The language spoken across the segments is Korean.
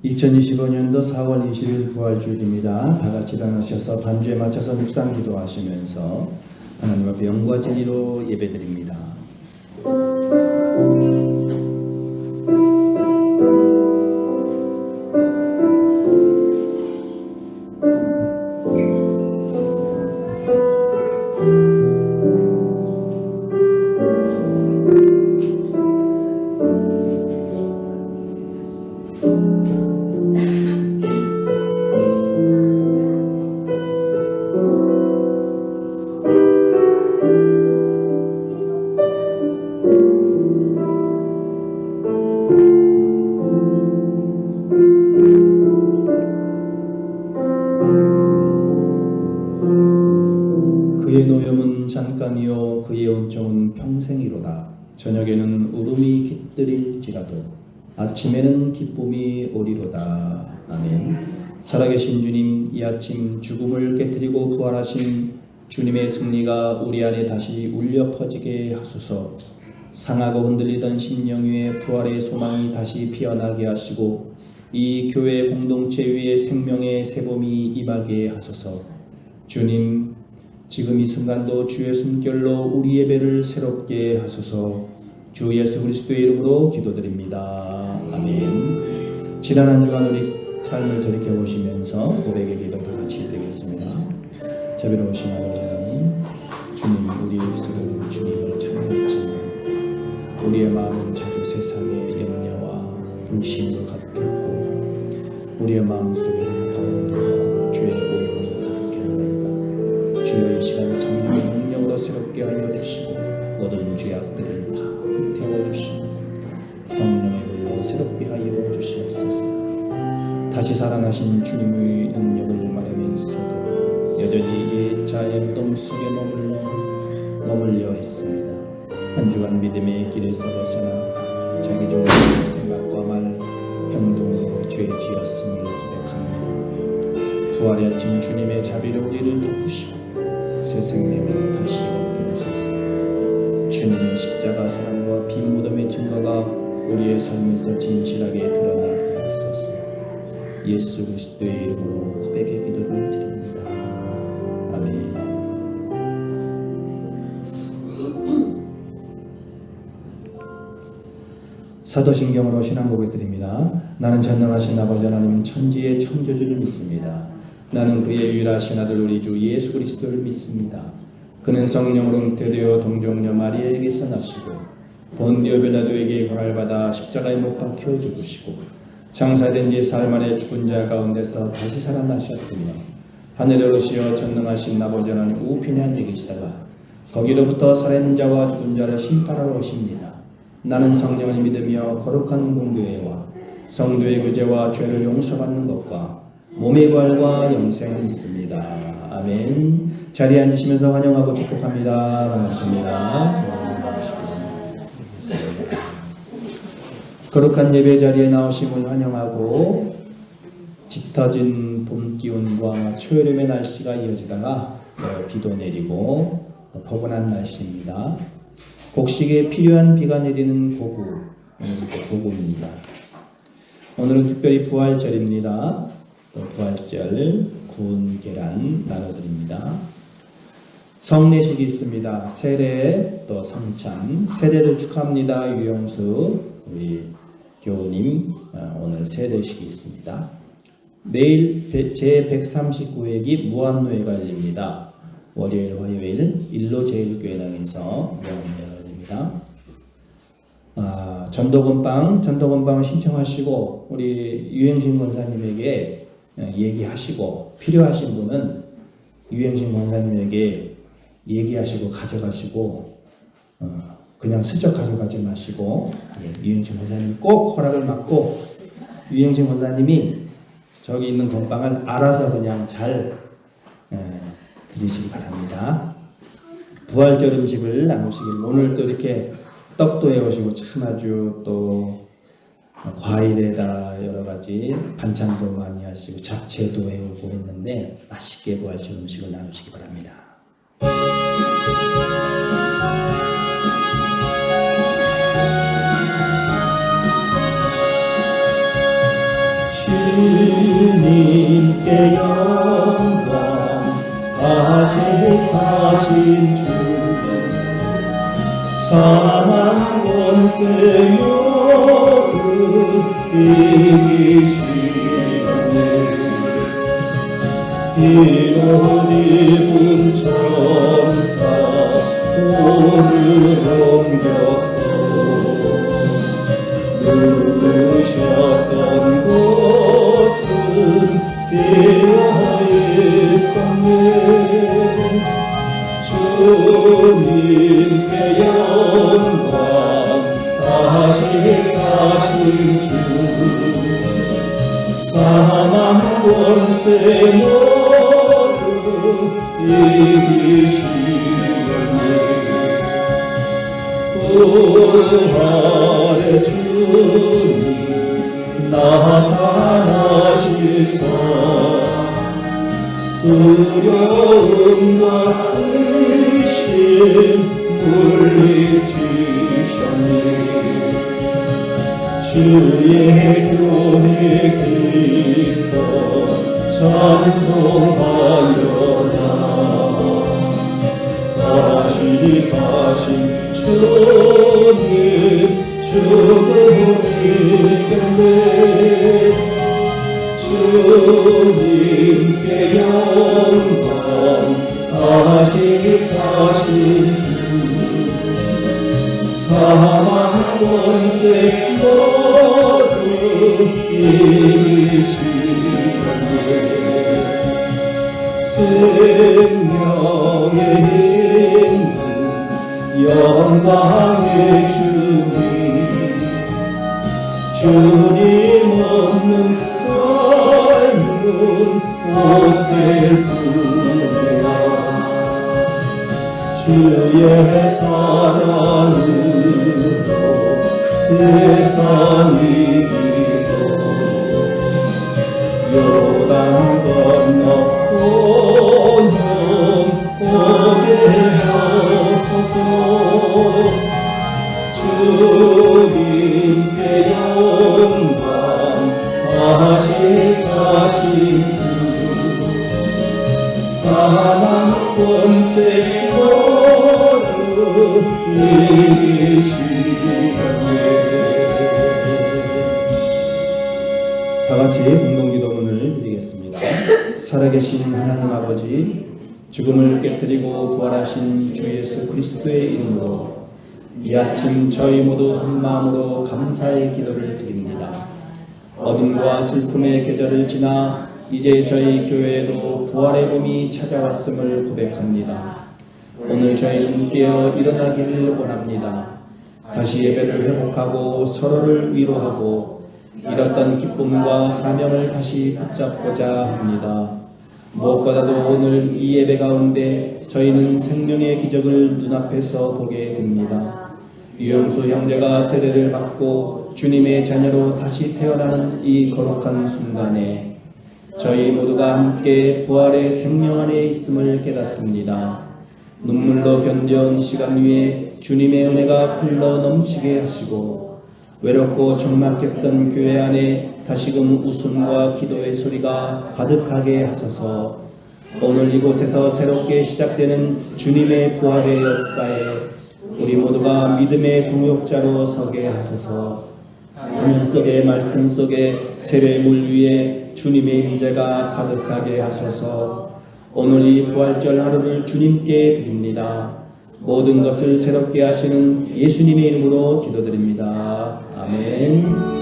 2025년도 4월 20일 부활주일입니다. 다 같이 일어나셔서 반주에 맞춰서 묵상 기도하시면서 하나님 앞에 영과 진리로 예배드립니다. 그의 노염은 잠깐이요 그의 온종은 평생이로다. 저녁에는 울음이 깃들일지라도 아침에는 기쁨이 오리로다. 아멘. 살아계신 주님, 이 아침 죽음을 깨뜨리고 부활하신 주님의 승리가 우리 안에 다시 울려 퍼지게 하소서. 상하고 흔들리던 심령 위에 부활의 소망이 다시 피어나게 하시고 이 교회 공동체 위에 생명의 새봄이 임하게 하소서. 주님, 지금 이 순간도 주의 숨결로 우리 예배를 새롭게 하소서. 주 예수 그리스도의 이름으로 기도드립니다. 아멘. 지난 한 주간 우리 삶을 돌이켜보시면서 고백의 기도 다 같이 드리겠습니다. 자비로우신 아버지 하나님, 주님, 우리 입술은 주님을 찬양했지만 우리의 마음은 자주 세상의 염려와 불신으로 가득했고 우리의 마음 속에는 더러움과 죄의 오염이 가득했나이다. 주여, 이 시간 성령의 능력으로 새롭게 하여 주시고 모든 죄악들을 다 태워주시고 성령의 불로 새롭게 하여 주시옵소서. 다시 살아나신 주님의 능력을 말하면서도 여전히 옛자의 무덤 속에 머물려 했습니다. 한 주간 믿음의 길에서 벗어나 자기 중심의 생각과 말, 행동으로 죄 지었음을 고백합니다. 부활의 아침 주님의 자비로 우리를 덮으시고 새 생명으로 다시 얻게 하소서. 주님의 십자가 사랑과 빈 무덤의 증거가 우리의 삶에서 진실하게 드러나게 하소서. 예수 그리스도의 이름으로 고백의 기도를 드립니다. 아멘. 사도신경으로 신앙 고백 드립니다. 나는 전능하신 아버지 하나님 천지의 창조주를 믿습니다. 나는 그의 유일하신 아들 우리 주 예수 그리스도를 믿습니다. 그는 성령으로 잉태되어 동정녀 마리아에게서 나시고 본디오 빌라도에게 고난받아 십자가에 못 박혀 죽으시고 장사된 지 사흘 만에 죽은 자 가운데서 다시 살아나셨으며 하늘에 오르시어 전능하신 아버지 하나님 우편에 앉아 계시다가 거기로부터 살아있는 자와 죽은 자를 심판하러 오십니다. 나는 성령을 믿으며 거룩한 공교회와 성도의 구제와 죄를 용서받는 것과 몸의 부활과 영생을 믿습니다. 아멘. 자리에 앉으시면서 환영하고 축복합니다. 반갑습니다. 거룩한 예배 자리에 나오심을 환영하고 짙어진 봄 기운과 초여름의 날씨가 이어지다가 비도 내리고 포근한 날씨입니다. 곡식에 필요한 비가 내리는 고구입니다. 오늘은 특별히 부활절입니다. 또 부활절 구운 계란 나눠드립니다. 성례식이 있습니다. 세례 또 성찬, 세례를 축하합니다. 유영수 우리 교우님 오늘 세례식이 있습니다. 내일 제139회기 무한노회가 열립니다. 월요일, 화요일 일로제일교회당에서 무한노회가 열립니다. 전도건빵을 신청하시고 우리 유행신 권사님에게 얘기하시고 필요하신 분은 유행신 권사님에게 얘기하시고 가져가시고 그냥 슬쩍 가져가지 마시고 유행신 권사님 꼭 허락을 받고 유행신 권사님이 저기 있는 건빵을 알아서 그냥 잘 드리시기 바랍니다. 부활절 음식을 나누시길 오늘 또 이렇게 떡도 해오시고 참 아주 또 과일에다 여러 가지 반찬도 많이 하시고 잡채도 해오고 했는데 맛있게 부활절 음식을 나누시기 바랍니다. 주의 주님께 영광 다시 사신 주 사망 권세 모두 이기시네 이옷 입은 천사 돌을 옮겼고 누우셨던 곳은 비어있었네 주님께 영광 다시 사신 주 사망 권세 모두 이기시네 부활의 주님 나타나시사 두려움과 의심 물리치셨네 주의 교회 기뻐 찬송하여라 다시 사신 주님 죽음을 이겼네 주님께 영광 다시 사신 주 사망 권세 모두 이기시네 생명의 있는 영광의 주님 주님 없는 삶은 못될 뿐이야 주의 사랑으로 세상 이기고 요단 건너 온영 고개 하소서 주님께 영광 다시 사신 주 사망 권세 모두 이기시네 다같이 공동기도문을 드리겠습니다. 살아계신 하나님 아버지 죽음을 깨뜨리고 부활하신 주 예수 그리스도의 이름으로 이 아침 저희 모두 한 마음으로 감사의 기도를 드립니다. 어둠과 슬픔의 계절을 지나 이제 저희 교회에도 부활의 봄이 찾아왔음을 고백합니다. 오늘 저희는 깨어 일어나기를 원합니다. 다시 예배를 회복하고 서로를 위로하고 잃었던 기쁨과 사명을 다시 붙잡고자 합니다. 무엇보다도 오늘 이 예배 가운데 저희는 생명의 기적을 눈앞에서 보게 됩니다. 유영수 형제가 세례를 받고 주님의 자녀로 다시 태어나는 이 거룩한 순간에 저희 모두가 함께 부활의 생명 안에 있음을 깨닫습니다. 눈물로 견뎌온 시간 위에 주님의 은혜가 흘러 넘치게 하시고 외롭고 적막했던 교회 안에 다시금 웃음과 기도의 소리가 가득하게 하소서. 오늘 이곳에서 새롭게 시작되는 주님의 부활의 역사에 우리 모두가 믿음의 동역자로 서게 하소서. 자연 속의 말씀 속에 세례물 위에 주님의 임재가 가득하게 하소서. 오늘 이 부활절 하루를 주님께 드립니다. 모든 것을 새롭게 하시는 예수님의 이름으로 기도드립니다. 아멘.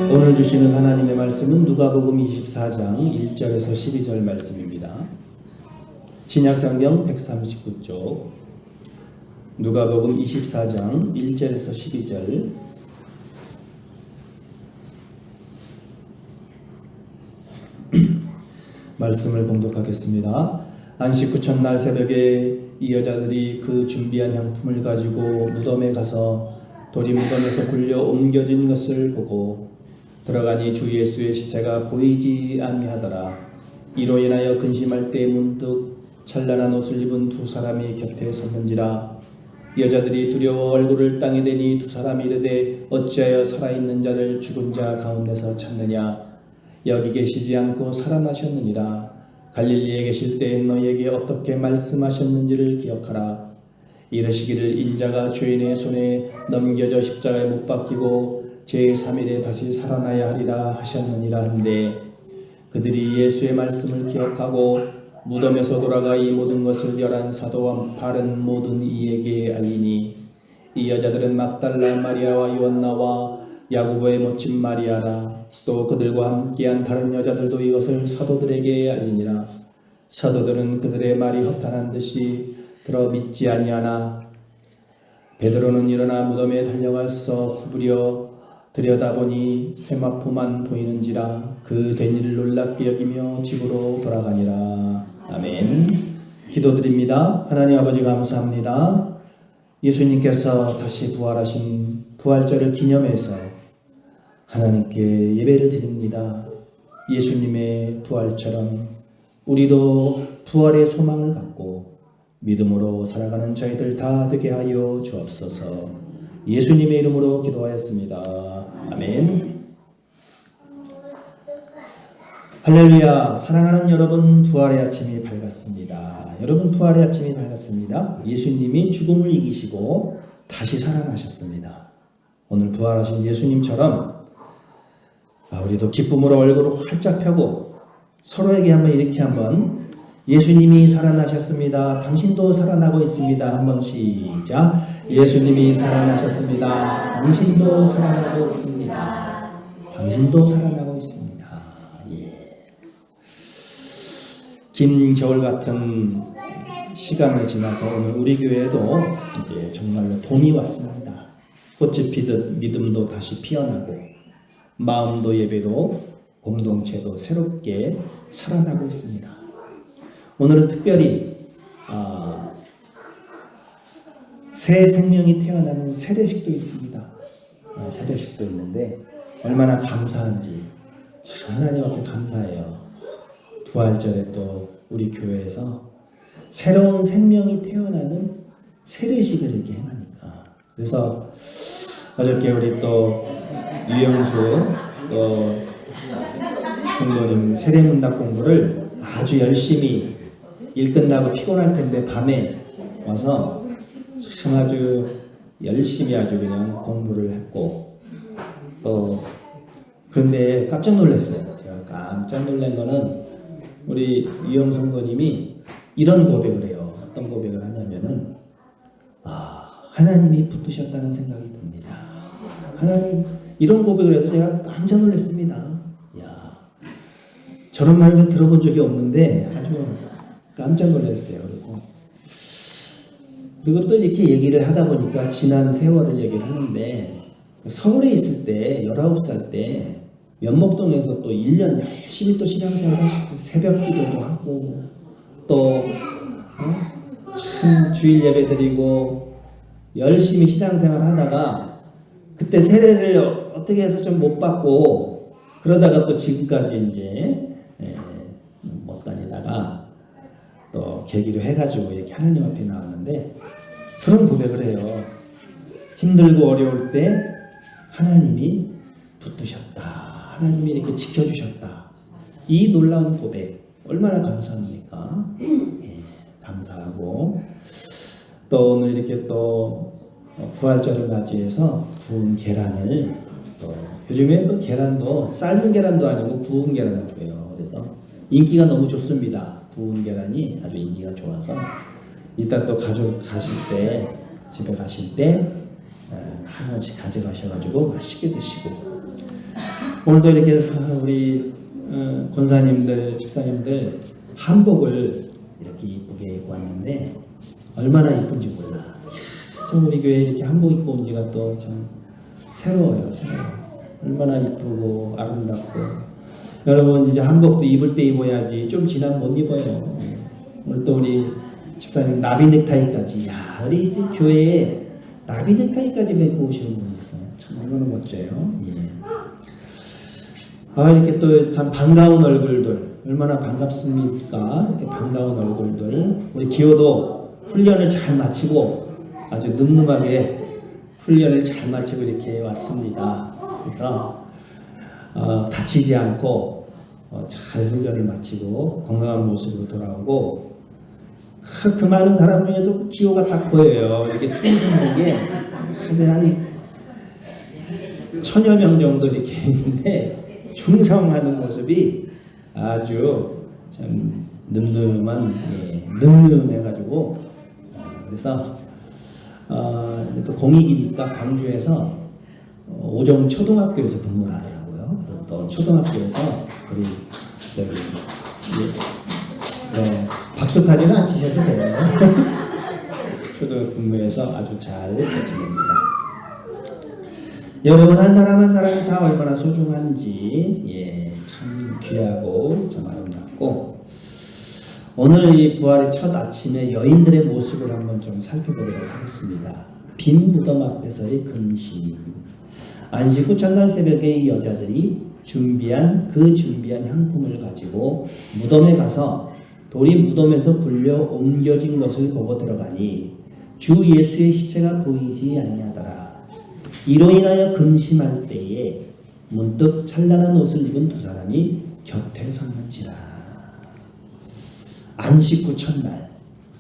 오늘 주시는 하나님의 말씀은 누가복음 24장 1절에서 12절 말씀입니다. 신약성경 139쪽 누가복음 24장 1절에서 12절. 말씀을 봉독하겠습니다. 안식 후 첫날 새벽에 이 여자들이 그 준비한 향품을 가지고 무덤에 가서 돌이 무덤에서 굴려 옮겨진 것을 보고 들어가니 주 예수의 시체가 보이지 아니하더라. 이로 인하여 근심할 때 문득 찬란한 옷을 입은 두 사람이 곁에 섰는지라. 여자들이 두려워 얼굴을 땅에 대니 두 사람이 이르되 어찌하여 살아있는 자를 죽은 자 가운데서 찾느냐. 여기 계시지 않고 살아나셨느니라. 갈릴리에 계실 때 너희에게 어떻게 말씀하셨는지를 기억하라. 이르시기를 인자가 죄인의 손에 넘겨져 십자가에 못 박히고 제3일에 다시 살아나야 하리라 하셨느니라 한데 그들이 예수의 말씀을 기억하고 무덤에서 돌아가 이 모든 것을 열한 사도와 다른 모든 이에게 알리니 이 여자들은 막달라 마리아와 요한나와 야고보의 모친 마리아라. 또 그들과 함께한 다른 여자들도 이것을 사도들에게 알리니라. 사도들은 그들의 말이 허탄한 듯이 들어 믿지 아니하나 베드로는 일어나 무덤에 달려가서 구부려 들여다보니 세마포만 보이는지라. 그 된 일을 놀랍게 여기며 집으로 돌아가니라. 아멘. 기도드립니다. 하나님 아버지 감사합니다. 예수님께서 다시 부활하신 부활절을 기념해서 하나님께 예배를 드립니다. 예수님의 부활처럼 우리도 부활의 소망을 갖고 믿음으로 살아가는 저희들 다 되게 하여 주옵소서. 예수님의 이름으로 기도하였습니다. 아멘. 할렐루야. 사랑하는 여러분, 부활의 아침이 밝았습니다. 여러분, 부활의 아침이 밝았습니다. 예수님이 죽음을 이기시고 다시 살아나셨습니다. 오늘 부활하신 예수님처럼 우리도 기쁨으로 얼굴을 활짝 펴고 서로에게 한번 예수님이 살아나셨습니다. 당신도 살아나고 있습니다. 한번 시작. 예수님이 살아나셨습니다. 당신도 살아나고 있습니다. 당신도 살아나고 있습니다. 긴 겨울 같은 시간을 지나서 오늘 우리 교회에도 이제 정말로 봄이 왔습니다. 꽃이 피듯 믿음도 다시 피어나고 마음도 예배도 공동체도 새롭게 살아나고 있습니다. 오늘은 특별히 새 생명이 태어나는 세례식도 있습니다. 세례식도 있는데 얼마나 감사한지 참 하나님 앞에 감사해요. 부활절에 또 우리 교회에서 새로운 생명이 태어나는 세례식을 이렇게 행하니까. 그래서 어저께 우리 또 유영수 또 성도님 세례문답 공부를 아주 열심히 일 끝나고 피곤할 텐데 밤에 와서 참 아주 열심히 아주 그냥 공부를 했고 또 그런데 깜짝 놀랐어요. 제가 깜짝 놀란 거는 우리 유영 성도님이 이런 고백을 해요. 어떤 고백을 하냐면은 하나님이 붙으셨다는 생각이 듭니다. 하나님 이런 고백을 해서 제가 깜짝 놀랐습니다. 야, 저런 말을 들어본 적이 없는데 아주 깜짝 놀랐어요. 그리고 또 이렇게 얘기를 하다 보니까 지난 세월을 얘기를 하는데 서울에 있을 때 19살 때 면목동에서 또 1년 열심히 또 신앙생활 하시고 새벽 기도도 하고 또 참 주일 예배 드리고 열심히 신앙생활 하다가 그때 세례를 어떻게 해서 좀 못 받고 그러다가 또 지금까지 이제 못 다니다가 또 계기로 해가지고 이렇게 하나님 앞에 나왔는데 그런 고백을 해요. 힘들고 어려울 때 하나님이 붙으셨다. 하나님이 이렇게 지켜주셨다. 이 놀라운 고백 얼마나 감사합니까? 감사하고 또 오늘 이렇게 또 부활절을 맞이해서 구운 계란을 또 요즘에 또 계란도 삶은 계란도 아니고 구운 계란을 줘요. 그래서 인기가 너무 좋습니다. 구운 계란이 아주 인기가 좋아서 이따 또 가족 가실 때 집에 가실 때 하나씩 가져가셔가지고 맛있게 드시고 오늘도 이렇게 해서 우리 권사님들 집사님들 한복을 이렇게 이쁘게 입고 왔는데 얼마나 이쁜지 몰라. 참 우리 교회에 이렇게 한복 입고 온 지가 또 참 새로워요. 새로워. 얼마나 이쁘고 아름답고 여러분 이제 한복도 입을 때 입어야지 좀 지나면 못 입어요. 오늘 또 우리 집사님 나비 넥타이까지. 야, 우리 이제 교회에 나비 넥타이까지 메고 오시는 분이 있어요. 참 얼마나 멋져요. 예. 아, 이렇게 또 참 반가운 얼굴들 얼마나 반갑습니까? 이렇게 반가운 얼굴들. 우리 기호도 훈련을 잘 마치고 아주 늠름하게 훈련을 잘 마치고 이렇게 왔습니다. 그래서 다치지 않고 잘 훈련을 마치고 건강한 모습으로 돌아오고 그 많은 사람 중에서 기호가 딱 보여요. 이렇게 충성되게 한 1000여 명 정도 이렇게 있는데 충성하는 모습이 아주 참 늠름해가지고 그래서 이제 또 공익이니까 광주에서 오정 초등학교에서 근무를 하더라고요. 그래서 또 초등학교에서 우리 저기 박수까지는 안 치셔도 돼요. 초등 근무에서 아주 잘 지냅니다. 여러분 한 사람 한 사람이 다 얼마나 소중한지 참 귀하고 참 아름답고 오늘 이 부활의 첫 아침에 여인들의 모습을 한번 좀 살펴보도록 하겠습니다. 빈 무덤 앞에서의 근심. 안식 후 첫날 새벽에 이 여자들이 준비한 향품을 가지고 무덤에 가서 돌이 무덤에서 굴려 옮겨진 것을 보고 들어가니 주 예수의 시체가 보이지 아니하더라. 이로 인하여 근심할 때에 문득 찬란한 옷을 입은 두 사람이 곁에 섰는지라. 안식 후 첫날,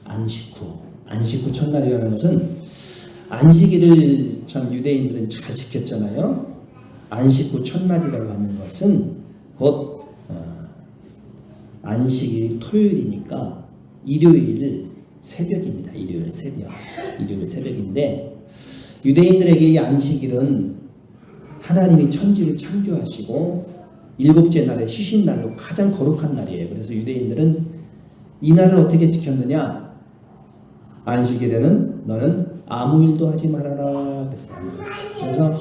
안식 후 첫날이라는 것은 안식일을 참 유대인들은 잘 지켰잖아요. 안식 후 첫날이라고 하는 것은 곧 안식일이 토요일이니까 일요일 새벽입니다. 일요일 새벽인데 유대인들에게 이 안식일은 하나님이 천지를 창조하시고 일곱째 날에 쉬신날로 가장 거룩한 날이에요. 그래서 유대인들은 이 날을 어떻게 지켰느냐? 안식일에는 너는 아무 일도 하지 말아라 그랬어요. 그래서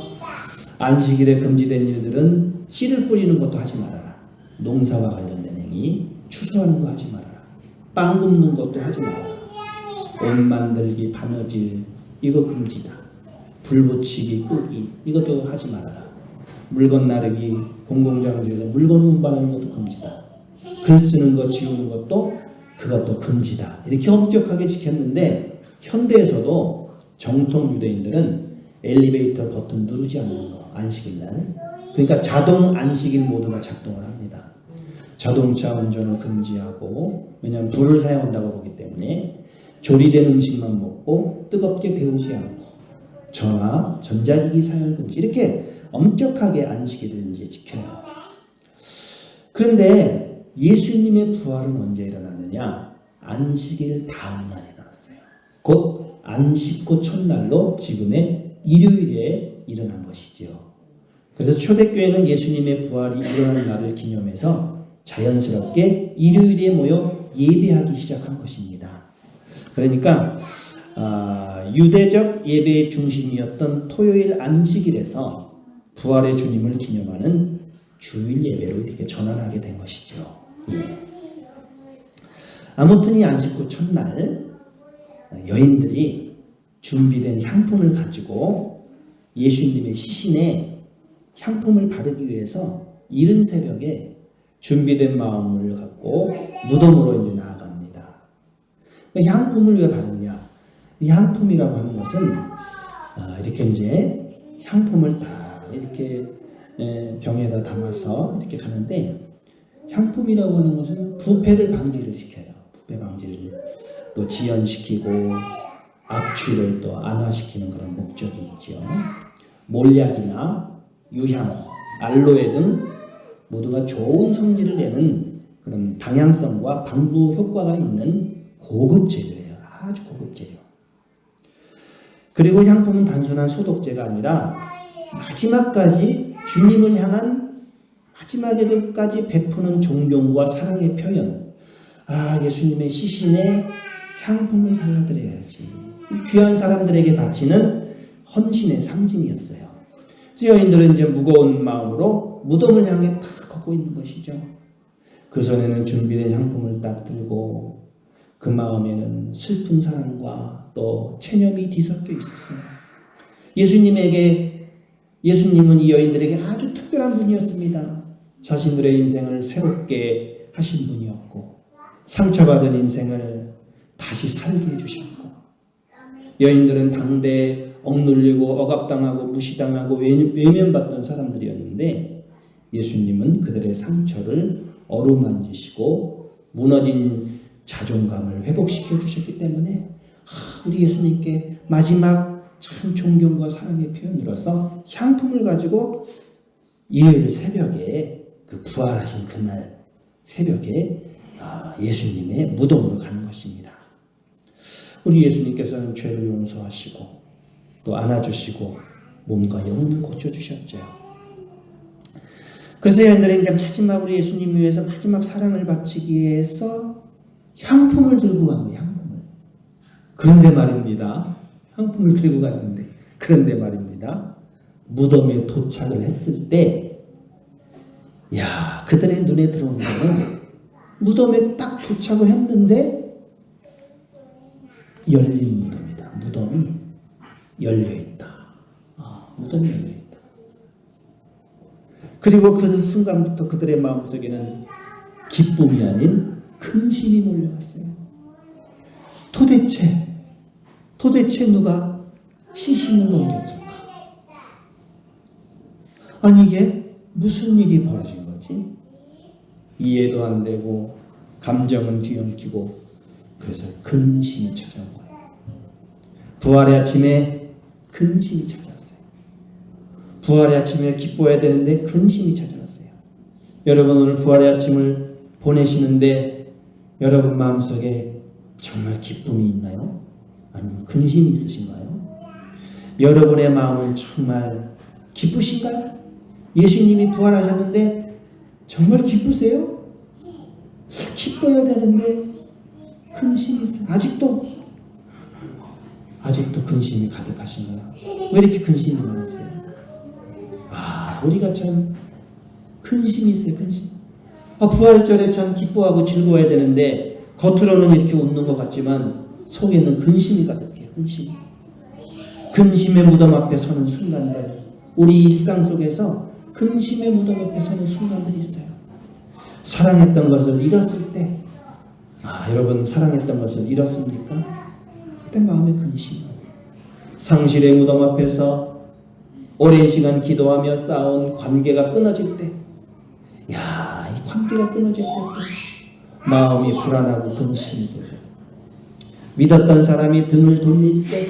안식일에 금지된 일들은 씨를 뿌리는 것도 하지 말아라. 농사와 관련된 행위, 추수하는 거 하지 말아라. 빵 굽는 것도 하지 말아라. 옷 만들기, 바느질 이거 금지다. 불 붙이기, 끄기 이것도 하지 말아라. 물건 나르기, 공공장소에서 물건 운반하는 것도 금지다. 글 쓰는 것, 지우는 것도 그것도 금지다. 이렇게 엄격하게 지켰는데 현대에서도 정통 유대인들은 엘리베이터 버튼 누르지 않는 거, 안식일날. 그러니까 자동 안식일 모드가 작동을 합니다. 자동차 운전을 금지하고, 왜냐하면 불을 사용한다고 보기 때문에 조리된 음식만 먹고 뜨겁게 데우지 않고 전화, 전자기기 사용을 금지. 이렇게 엄격하게 안식일을 이제 지켜요. 그런데 예수님의 부활은 언제 일어났느냐? 안식일 다음 날 일어났어요. 곧 안식 후 첫날로 지금의 일요일에 일어난 것이죠. 그래서 초대교회는 예수님의 부활이 일어난 날을 기념해서 자연스럽게 일요일에 모여 예배하기 시작한 것입니다. 그러니까 유대적 예배의 중심이었던 토요일 안식일에서 부활의 주님을 기념하는 주일 예배로 이렇게 전환하게 된 것이죠. 예. 아무튼 이 안식 후 첫날 여인들이 준비된 향품을 가지고 예수님의 시신에 향품을 바르기 위해서 이른 새벽에 준비된 마음을 갖고 무덤으로 이제 나아갑니다. 향품을 왜 바르느냐? 이 향품이라고 하는 것은 이렇게 이제 향품을 다 이렇게 병에다 담아서 이렇게 가는데 향품이라고 하는 것은 부패를 방지를 시켜요. 부패 방지를 또 지연시키고 악취를 또 안화시키는 그런 목적이 있죠. 몰약이나 유향, 알로에 등 모두가 좋은 성질을 내는 그런 방향성과 방부 효과가 있는 고급 재료예요. 아주 고급 재료. 그리고 향품은 단순한 소독제가 아니라 마지막까지 주님을 향한 마지막에까지 베푸는 존경과 사랑의 표현. 예수님의 시신에 향품을 발라드려야지. 귀한 사람들에게 바치는 헌신의 상징이었어요. 그래서 여인들은 이제 무거운 마음으로 무덤을 향해 탁 걷고 있는 것이죠. 그 손에는 준비된 향품을 딱 들고 그 마음에는 슬픈 사랑과 또 체념이 뒤섞여 있었어요. 예수님은 이 여인들에게 아주 특별한 분이었습니다. 자신들의 인생을 새롭게 하신 분이었고 상처받은 인생을 다시 살게 해주셨고 여인들은 당대에 억눌리고 억압당하고 무시당하고 외면받던 사람들이었는데 예수님은 그들의 상처를 어루만지시고 무너진 자존감을 회복시켜 주셨기 때문에 우리 예수님께 마지막 참 존경과 사랑의 표현으로서 향품을 가지고 일요일 새벽에 그 부활하신 그날 새벽에 예수님의 무덤으로 가는 것입니다. 우리 예수님께서는 죄를 용서하시고 또 안아주시고 몸과 영혼을 고쳐주셨죠. 그래서 여인들은 이제 마지막으로 예수님 위해서 마지막 사랑을 바치기 위해서 향품을 들고 간 거예요. 향품을. 그런데 말입니다. 향품을 들고 갔는데 그런데 말입니다. 무덤에 도착을 했을 때 그들의 눈에 들어온 거는 무덤에 딱 도착을 했는데 열린 무덤이다. 무덤이 열려있다. 무덤이 열려있다. 그리고 그 순간부터 그들의 마음속에는 기쁨이 아닌 근심이 몰려왔어요. 도대체 누가 시신을 옮겼을까? 아니 이게 무슨 일이 벌어진 거지? 이해도 안 되고 감정은 뒤엉키고 그래서 근심이 찾아온 거예요. 부활의 아침에 근심이 찾아왔어요. 부활의 아침에 기뻐해야 되는데 근심이 찾아왔어요. 여러분 오늘 부활의 아침을 보내시는데 여러분 마음속에 정말 기쁨이 있나요? 아니면 근심이 있으신가요? 여러분의 마음은 정말 기쁘신가요? 예수님이 부활하셨는데 정말 기쁘세요? 기뻐야 되는데 근심이 있어요. 아직도 근심이 가득하신가요? 왜 이렇게 근심이 많으세요? 우리가 참 근심이 있어요. 근심. 부활절에 참 기뻐하고 즐거워야 되는데 겉으로는 이렇게 웃는 것 같지만 속에는 근심이 가득해요. 근심의 무덤 앞에 서는 순간들, 우리 일상 속에서 근심의 무덤 앞에 서는 순간들이 있어요. 사랑했던 것을 잃었을 때, 여러분 사랑했던 것을 잃었습니까? 그때 마음에 근심이. 상실의 무덤 앞에서 오랜 시간 기도하며 쌓아온 관계가 끊어질 때, 이 관계가 끊어질 때 마음이 불안하고 근심이 들어요. 믿었던 사람이 등을 돌릴 때,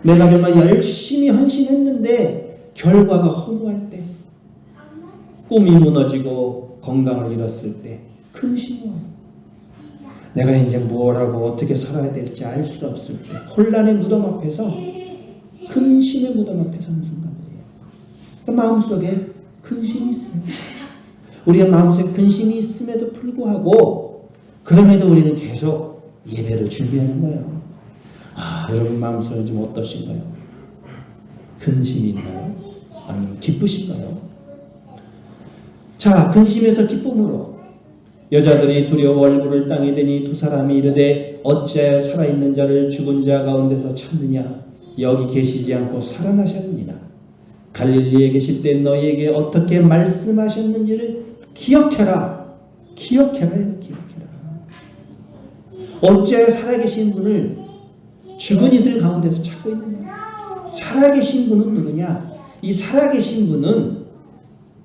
내가 정말 열심히 헌신했는데 결과가 허무할 때, 꿈이 무너지고 건강을 잃었을 때 근심이 와요. 내가 이제 뭘 하고 어떻게 살아야 될지 알 수 없을 때, 혼란의 무덤 앞에서, 근심의 무덤 앞에 서는 순간들이에요. 그 마음속에 근심이 있어요. 우리가 마음속에 근심이 있음에도 불구하고 그럼에도 우리는 계속 예배를 준비하는 거예요. 여러분 마음속에 좀 어떠신가요? 근심이 있나요? 아니면 기쁘신가요? 자, 근심에서 기쁨으로 여자들이 두려워 얼굴을 땅에 대니 두 사람이 이르되 어찌하여 살아있는 자를 죽은 자 가운데서 찾느냐? 여기 계시지 않고 살아나셨느니라. 갈릴리에 계실 때 너희에게 어떻게 말씀하셨는지를 기억해라. 기억해라. 어찌하여 살아계신 분을 죽은 이들 가운데서 찾고 있느냐? 살아계신 분은 누구냐? 이 살아계신 분은,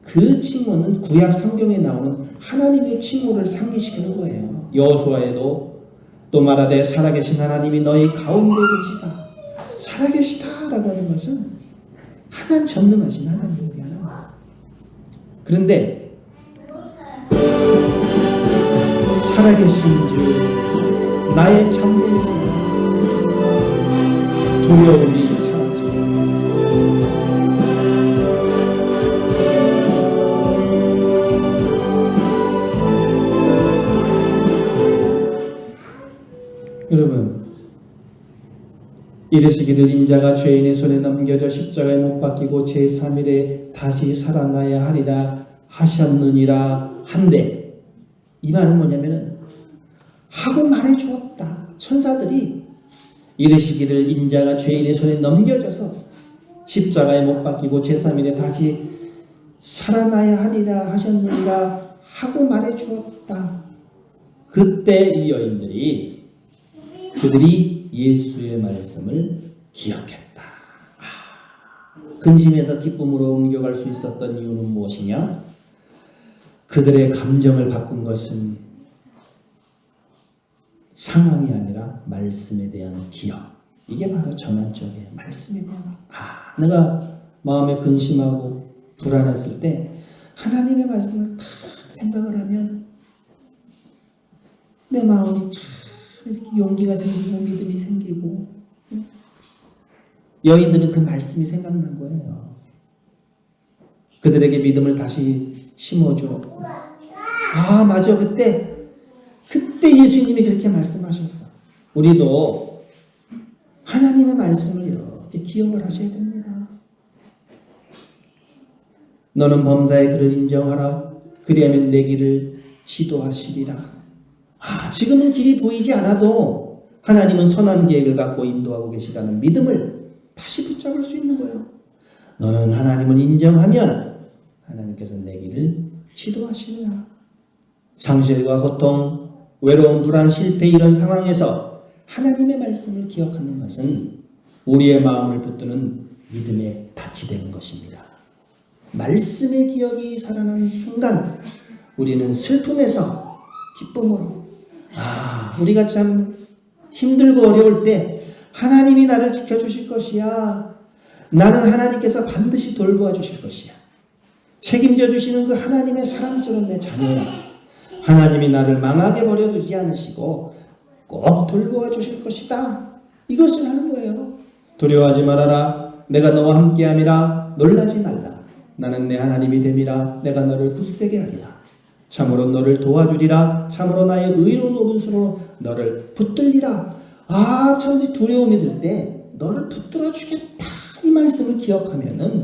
그 칭호는 구약 성경에 나오는 하나님의 칭호를 상기시키는 거예요. 여호수아에도 또 말하되 살아계신 하나님이 너희 가운데 계시사. 살아계시다라고 하는 것은 하나님, 전능하신 하나님, 우리 하나님. 그런데 살아계신 주 나의 참모이시니 두려움이 사라지고 여러분, 이르시기를 인자가 죄인의 손에 넘겨져 십자가에 못 박히고 제3일에 다시 살아나야 하리라 하셨느니라 한데, 이 말은 뭐냐면은 하고 말해 주었다. 천사들이 이르시기를 인자가 죄인의 손에 넘겨져서 십자가에 못 박히고 제3일에 다시 살아나야 하리라 하셨느니라 하고 말해 주었다. 그때 이 여인들이 그들이 예수의 말씀을 기억했다. 근심에서 기쁨으로 옮겨갈 수 있었던 이유는 무엇이냐? 그들의 감정을 바꾼 것은 상황이 아니라 말씀에 대한 기억. 이게 바로 전환적이에요. 말씀에 대한 내가 마음에 근심하고 불안했을 때 하나님의 말씀을 딱 생각을 하면 내 마음이 참 이렇게 용기가 생기고 믿음이 생기고, 여인들은 그 말씀이 생각난 거예요. 그들에게 믿음을 다시 심어주었고, 맞아, 그때 예수님이 그렇게 말씀하셨어. 우리도 하나님의 말씀을 이렇게 기억을 하셔야 됩니다. 너는 범사의 그를 인정하라. 그리하면 내 길을 지도하시리라. 지금은 길이 보이지 않아도 하나님은 선한 계획을 갖고 인도하고 계시다는 믿음을 다시 붙잡을 수 있는 거예요. 너는 하나님을 인정하면 하나님께서 내 길을 지도하시리라. 상실과 고통, 외로움, 불안, 실패 이런 상황에서 하나님의 말씀을 기억하는 것은 우리의 마음을 붙드는 믿음의 닻이 되는 것입니다. 말씀의 기억이 살아나는 순간 우리는 슬픔에서 기쁨으로, 우리가 참 힘들고 어려울 때 하나님이 나를 지켜주실 것이야. 나는 하나님께서 반드시 돌보아 주실 것이야. 책임져 주시는 그 하나님의 사랑스러운 내 자녀야. 하나님이 나를 망하게 버려두지 않으시고 꼭 돌보아 주실 것이다. 이것을 하는 거예요. 두려워하지 말아라. 내가 너와 함께함이라. 놀라지 말라. 나는 내 하나님이 됨이라. 내가 너를 굳세게 하리라. 참으로 너를 도와주리라. 참으로 나의 의로운 오른손으로 너를 붙들리라. 참 두려움이 들 때 너를 붙들어 주겠다. 이 말씀을 기억하면은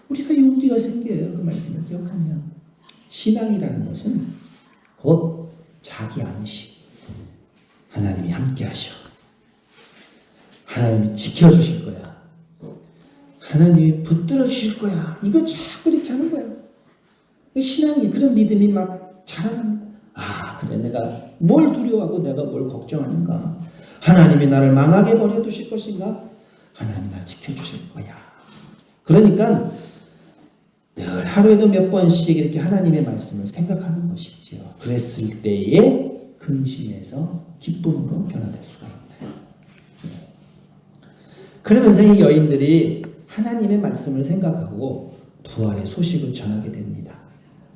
우리가 용기가 생겨요. 그 말씀을 기억하면. 신앙이라는 것은 곧 자기 암시. 하나님이 함께 하셔. 하나님이 지켜주실 거야. 하나님이 붙들어 주실 거야. 이거 자꾸 이렇게 하는 거예요. 신앙이 그런 믿음이 막 자라납니다. 그래, 내가 뭘 두려워하고 내가 뭘 걱정하는가? 하나님이 나를 망하게 버려두실 것인가? 하나님이 나를 지켜주실 거야. 그러니까 늘 하루에도 몇 번씩 이렇게 하나님의 말씀을 생각하는 것이지요. 그랬을 때에 근심에서 기쁨으로 변화될 수가 있나요? 그러면서 이 여인들이 하나님의 말씀을 생각하고 부활의 소식을 전하게 됩니다.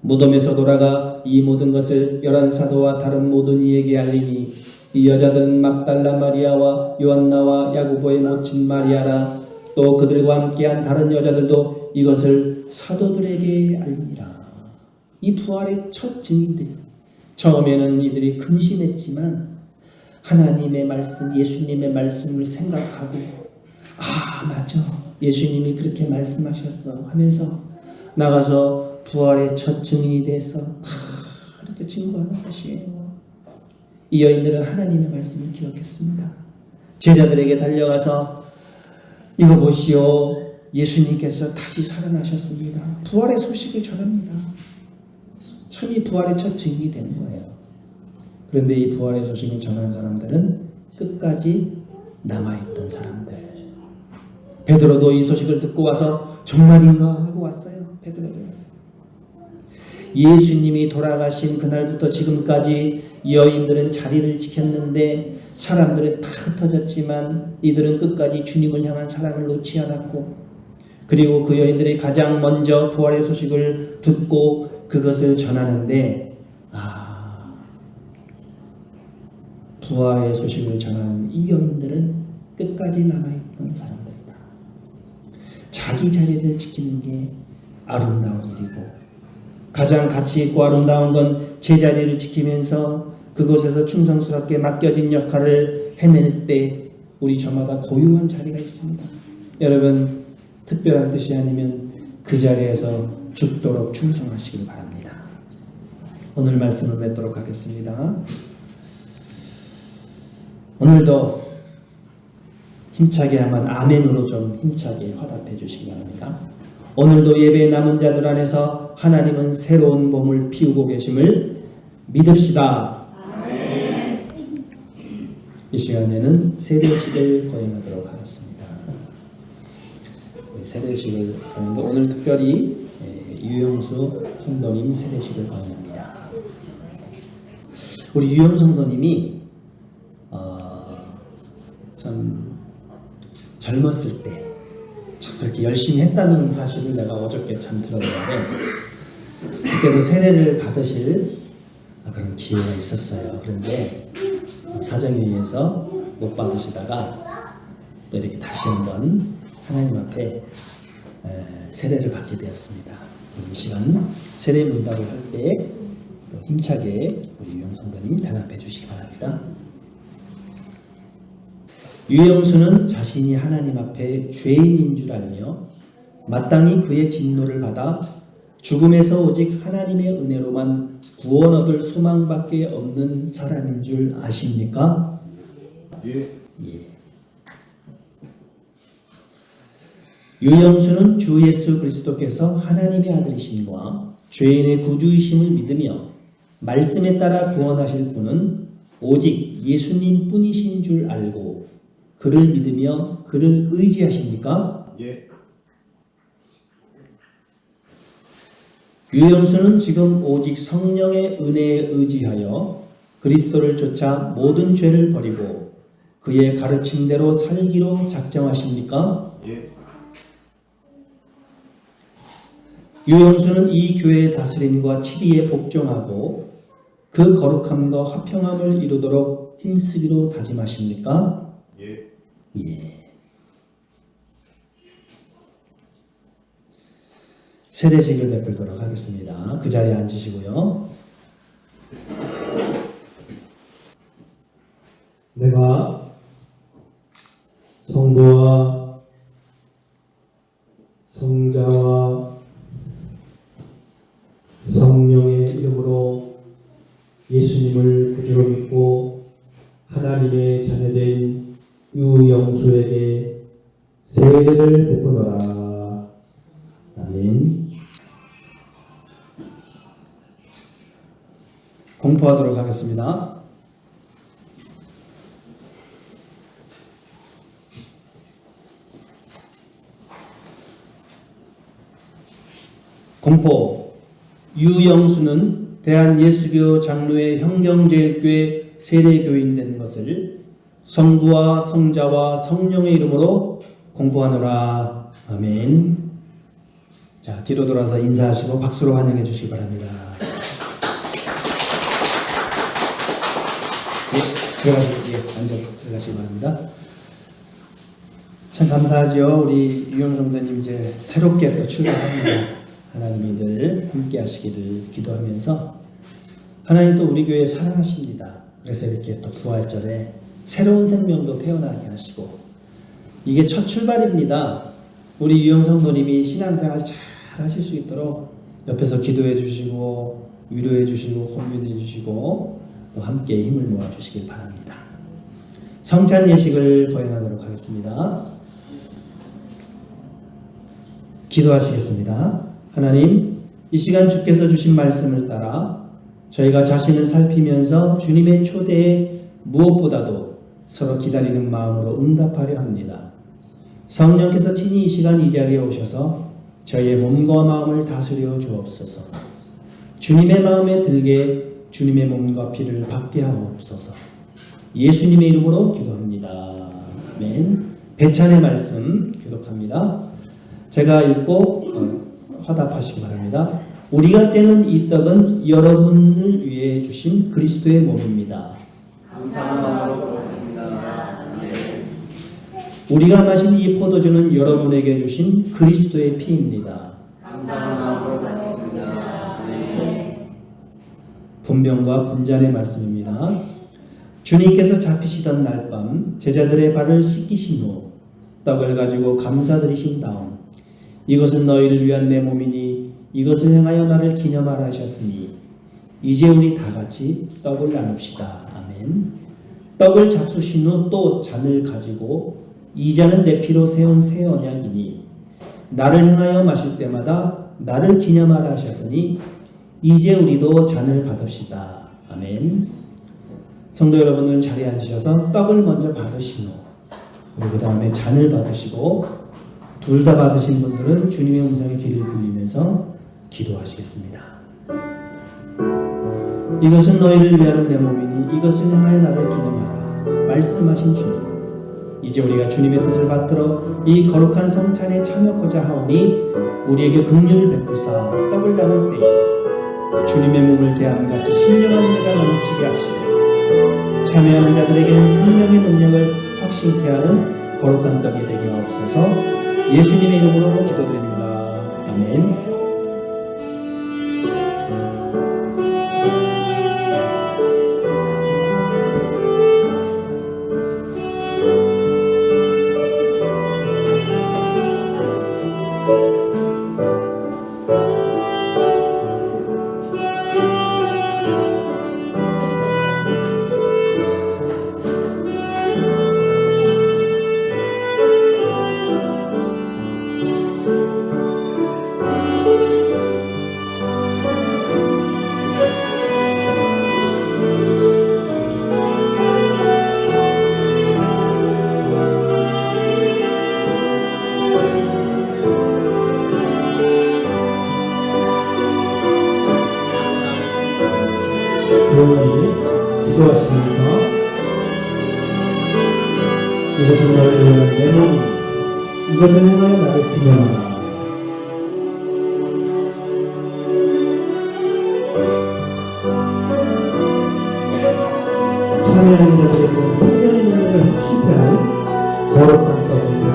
무덤에서 돌아가 이 모든 것을 11사도와 다른 모든 이에게 알리니 이 여자들은 막달라 마리아와 요한나와 야고보의 모친 마리아라. 또 그들과 함께한 다른 여자들도 이것을 사도들에게 알리니라. 이 부활의 첫 증인들, 처음에는 이들이 근심했지만 하나님의 말씀, 예수님의 말씀을 생각하고 맞아, 예수님이 그렇게 말씀하셨어 하면서 나가서 부활의 첫 증인이 돼서 이렇게 증거하는 것이에요. 이 여인들은 하나님의 말씀을 기억했습니다. 제자들에게 달려가서 이거 보시오, 예수님께서 다시 살아나셨습니다. 부활의 소식을 전합니다. 참 이 부활의 첫 증인이 되는 거예요. 그런데 이 부활의 소식을 전한 사람들은 끝까지 남아있던 사람들. 베드로도 이 소식을 듣고 와서 정말인가 하고 왔어요. 베드로도 왔어요. 예수님이 돌아가신 그날부터 지금까지 여인들은 자리를 지켰는데 사람들은 다 흩어졌지만 이들은 끝까지 주님을 향한 사랑을 놓지 않았고, 그리고 그 여인들이 가장 먼저 부활의 소식을 듣고 그것을 전하는데 부활의 소식을 전하는 이 여인들은 끝까지 남아있던 사람들이다. 자기 자리를 지키는 게 아름다운 일이고, 가장 가치 있고 아름다운 건 제자리를 지키면서 그곳에서 충성스럽게 맡겨진 역할을 해낼 때 우리 저마다 고유한 자리가 있습니다. 여러분, 특별한 뜻이 아니면 그 자리에서 죽도록 충성하시길 바랍니다. 오늘 말씀을 맺도록 하겠습니다. 오늘도 힘차게 한번 아멘으로 좀 힘차게 화답해 주시기 바랍니다. 오늘도 예배에 남은 자들 안에서 하나님은 새로운 봄을 피우고 계심을 믿읍시다. 아멘. 이 시간에는 세례식을 거행하도록 하겠습니다. 세례식을 거행하는데 오늘 특별히 유영수 성도님 세례식을 거행합니다. 우리 유영 성도님이 참 젊었을 때 참 그렇게 열심히 했다는 사실을 내가 어저께 참 들었는데, 그때도 세례를 받으실 그런 기회가 있었어요. 그런데 사정에 의해서 못 받으시다가 또 이렇게 다시 한번 하나님 앞에 세례를 받게 되었습니다. 이 시간 세례 문답을 할 때 힘차게 우리 유영 성도님 대답해 주시기 바랍니다. 유영수는 자신이 하나님 앞에 죄인인 줄 알며 마땅히 그의 진노를 받아 죽음에서 오직 하나님의 은혜로만 구원 얻을 소망밖에 없는 사람인 줄 아십니까? 예. 유영수는 주 예수 그리스도께서 하나님의 아들이심과 죄인의 구주이심을 믿으며 말씀에 따라 구원하실 분은 오직 예수님 뿐이신 줄 알고 그를 믿으며 그를 의지하십니까? 예. 유영수는 지금 오직 성령의 은혜에 의지하여 그리스도를 쫓아 모든 죄를 버리고 그의 가르침대로 살기로 작정하십니까? 예. 유영수는 이 교회의 다스림과 치리에 복종하고 그 거룩함과 화평함을 이루도록 힘쓰기로 다짐하십니까? 예. 세례식을 베풀도록 하겠습니다. 그 자리에 앉으시고요. 내가 성부와 성자와 성령의 이름으로 예수님을 구주로 믿고 하나님의 자녀된 유영수에게 세례를 베푸노라. 아멘. 공포하도록 하겠습니다. 공포. 유영수는 대한예수교 장로회 형경제일교회 세례교인 된 것을 성부와 성자와 성령의 이름으로 공포하노라. 아멘. 자, 뒤로 돌아서 인사하시고 박수로 환영해 주시기 바랍니다. 앉아서 들어가시기 바랍니다. 참 감사하죠. 우리 유영 성도님 이제 새롭게 또 출발합니다. 하나님이 늘 함께 하시기를 기도하면서 하나님 또 우리 교회 사랑하십니다. 그래서 이렇게 또 부활절에 새로운 생명도 태어나게 하시고, 이게 첫 출발입니다. 우리 유영 성도님이 신앙생활 잘 하실 수 있도록 옆에서 기도해 주시고 위로해 주시고 혼인해 주시고 또 함께 힘을 모아 주시길 바랍니다. 성찬 예식을 거행하도록 하겠습니다. 기도하시겠습니다. 하나님, 이 시간 주께서 주신 말씀을 따라 저희가 자신을 살피면서 주님의 초대에 무엇보다도 서로 기다리는 마음으로 응답하려 합니다. 성령께서 친히 이 시간 이 자리에 오셔서 저희의 몸과 마음을 다스려 주옵소서. 주님의 마음에 들게 주님의 몸과 피를 받게 하옵소서. 예수님의 이름으로 기도합니다. 아멘. 배찬의 말씀 교독합니다. 제가 읽고 화답하시기 바랍니다. 우리가 떼는 이 떡은 여러분을 위해 주신 그리스도의 몸입니다. 감사한 마음으로 받습니다. 우리가 마신 이 포도주는 여러분에게 주신 그리스도의 피입니다. 감사한 마음으로 받습니다. 분병과 분잔의 말씀입니다. 주님께서 잡히시던 날 밤 제자들의 발을 씻기신 후 떡을 가지고 감사드리신 다음 이것은 너희를 위한 내 몸이니 이것을 행하여 나를 기념하라 하셨으니 이제 우리 다 같이 떡을 나눕시다. 아멘. 떡을 잡수신 후 또 잔을 가지고 이 잔은 내 피로 세운 새 언약이니 나를 행하여 마실 때마다 나를 기념하라 하셨으니 이제 우리도 잔을 받읍시다. 아멘. 성도 여러분들 자리에 앉으셔서 떡을 먼저 받으신 후 그리고 그 다음에 잔을 받으시고 둘 다 받으신 분들은 주님의 음성의 길을 들리면서 기도하시겠습니다. 이것은 너희를 위하는 내 몸이니 이것을 향하여 나를 기념하라 말씀하신 주님, 이제 우리가 주님의 뜻을 받들어 이 거룩한 성찬에 참여하고자 하오니 우리에게 긍휼을 베푸사 떡을 나눌 때에 주님의 몸을 대함같이 신령한 은혜가 넘치게 하시고 참여하는 자들에게는 생명의 능력을 확신케 하는 거룩한 떡이 되게 하옵소서. 예수님의 이름으로 기도드립니다. 아멘. 기도하시면서 이것은 너희를 위한 내 몸, 이것은 행하여 나를 기념하라. 참여하는 자들에게는 생명의 능력을 확신케 하는 거룩한 떡을 드립니다.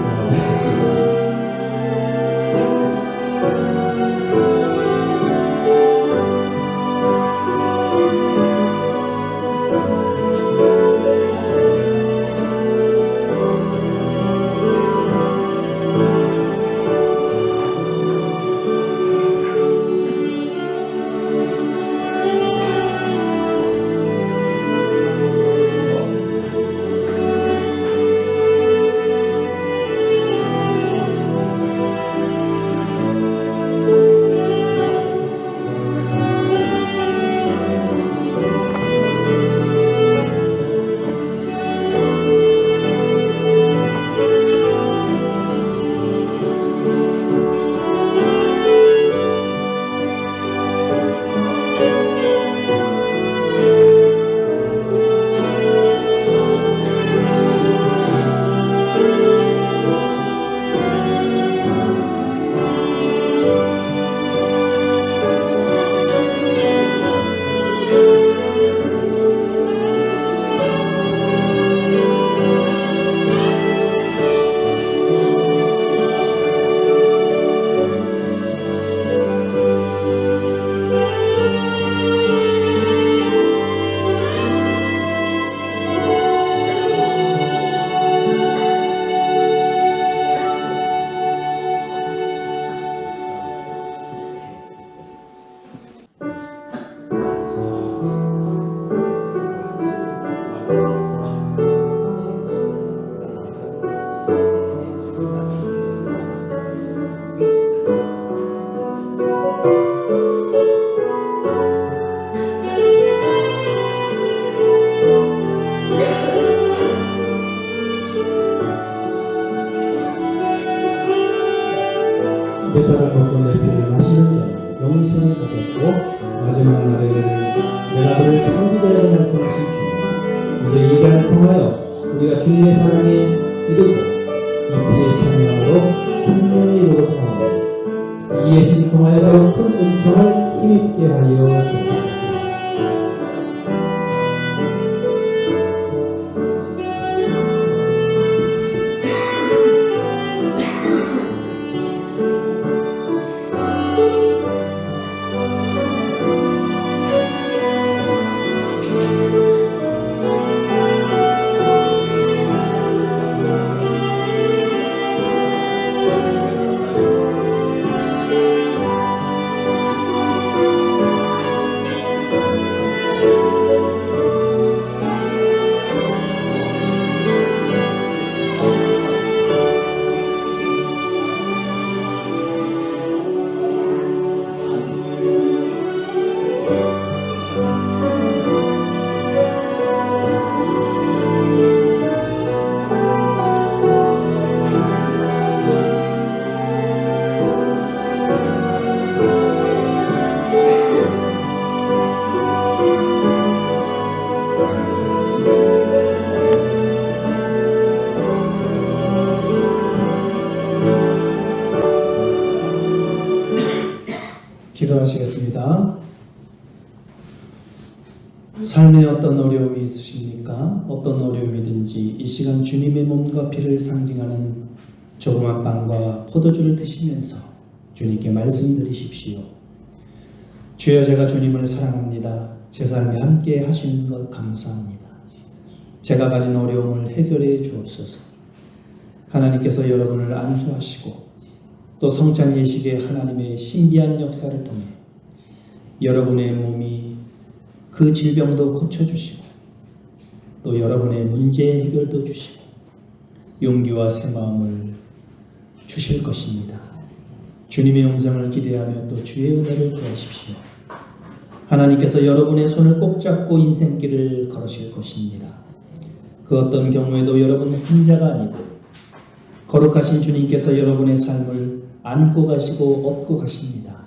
회사를 먹고 내 피를 마시는 자는 영생을 얻었고 마지막 날에는 내가 그를 상기되라고 말씀하신 주님, 이제 이 잔을 통하여 우리가 주님의 사랑에 이르고 이 피의 참여함으로 생명에 이르고자 하오니 이 예식을 통하여 더욱 큰 은총을 힘있게 하여 주옵소서. 기도하시겠습니다. 삶에 어떤 어려움이 있으십니까? 어떤 어려움이든지 이 시간 주님의 몸과 피를 상징하는 조그만 빵과 포도주를 드시면서 주님께 말씀드리십시오. 주여, 제가 주님을 사랑합니다. 제 삶에 함께 하시는 것 감사합니다. 제가 가진 어려움을 해결해 주옵소서. 하나님께서 여러분을 안수하시고 또 성찬 예식의 하나님의 신비한 역사를 통해 여러분의 몸이 그 질병도 고쳐주시고 또 여러분의 문제 해결도 주시고 용기와 새 마음을 주실 것입니다. 주님의 영광을 기대하며 또 주의 은혜를 구하십시오. 하나님께서 여러분의 손을 꼭 잡고 인생길을 걸으실 것입니다. 그 어떤 경우에도 여러분 혼자가 아니고 거룩하신 주님께서 여러분의 삶을 안고 가시고 업고 가십니다.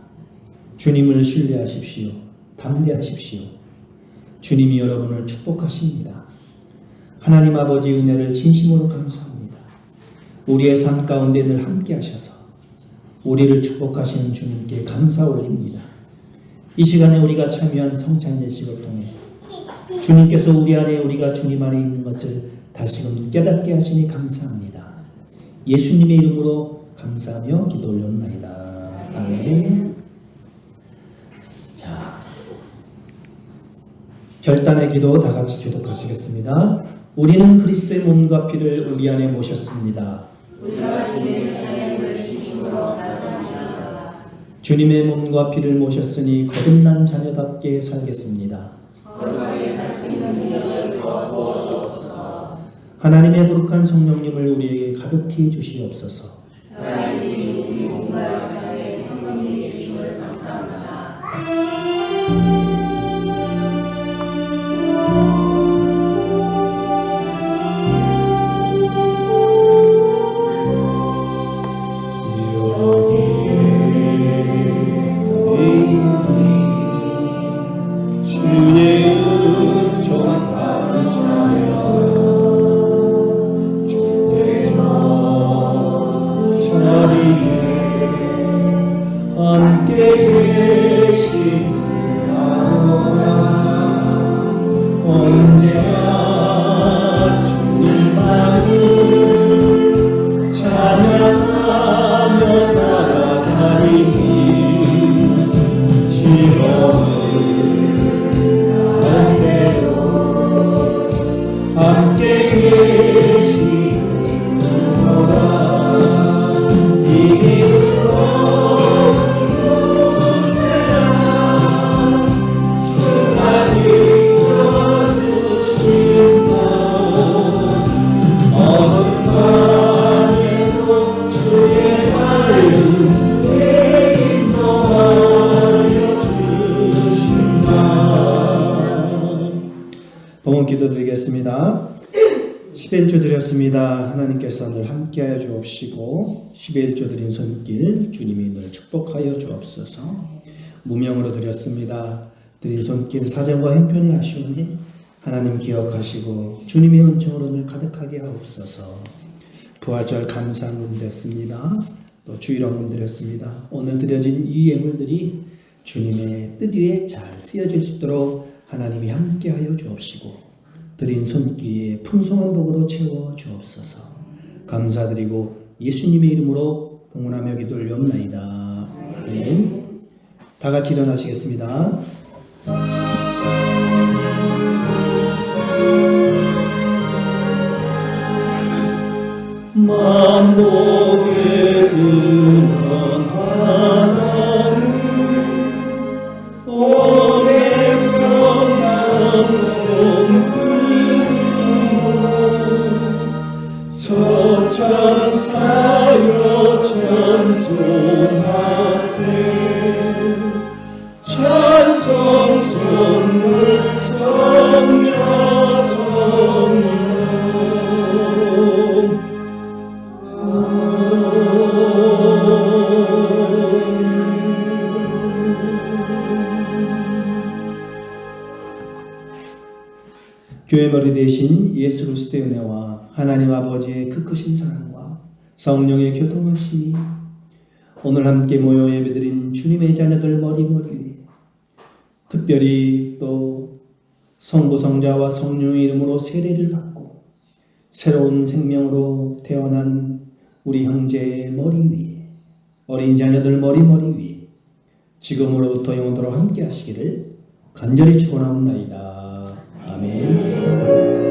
주님을 신뢰하십시오. 담대하십시오. 주님이 여러분을 축복하십니다. 하나님 아버지 은혜를 진심으로 감사합니다. 우리의 삶 가운데 늘 함께 하셔서 우리를 축복하시는 주님께 감사 올립니다. 이 시간에 우리가 참여한 성찬 예식을 통해 주님께서 우리 안에, 우리가 주님 안에 있는 것을 다시금 깨닫게 하시니 감사합니다. 예수님의 이름으로 감사하며 기도 올려옵나이다. 아멘. 자, 결단의 기도 다 같이 교독하시겠습니다. 우리는 그리스도의 몸과 피를 우리 안에 모셨습니다. 주님의 몸과 피를 모셨으니 거듭난 자녀답게 살겠습니다. 하나님의 거룩한 성령님을 우리에게 가득히 주시옵소서. 기도드리겠습니다. 11조 드렸습니다. 하나님께서 늘 함께하여 주옵시고 11조 드린 손길 주님이 늘 축복하여 주옵소서. 무명으로 드렸습니다. 드린 손길 사정과 형편을 아시오니 하나님 기억하시고 주님의 은총으로 늘 가득하게 하옵소서. 부활절 감사금 드렸습니다. 또 주일원금 드렸습니다. 오늘 드려진 이 예물들이 주님의 뜻 위에 잘 쓰여질 수 있도록 하나님이 함께하여 주옵시고 드린 손길에 풍성한 복으로 채워 주옵소서. 감사드리고 예수님의 이름으로 봉헌하며 기도 올려옵나이다. 아멘. 다 같이 일어나시겠습니다. 만복의 근원 하나님 온 백성 찬송 드리고 저찬사여 찬송하세 찬송 선물 성자 성령 교회 머리 대신 예수 그리스도의 은혜와 하나님 아버지의 그 크신 사랑과 성령의 교통하심이 오늘 함께 모여 예배드린 주님의 자녀들 머리 위에 특별히 또 성부 성자와 성령의 이름으로 세례를 받고 새로운 생명으로 태어난 우리 형제의 머리 위에 어린 자녀들 머리 위에 지금으로부터 영원토록 함께 하시기를 간절히 축원합나이다. 아멘.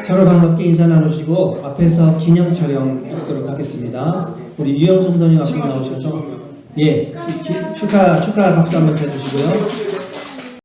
서로 반갑게 인사 나누시고 앞에서 기념 촬영하도록 하겠습니다. 우리 유영 성도님 앞에 나오셔서 축하 박수 한번 해주시고요.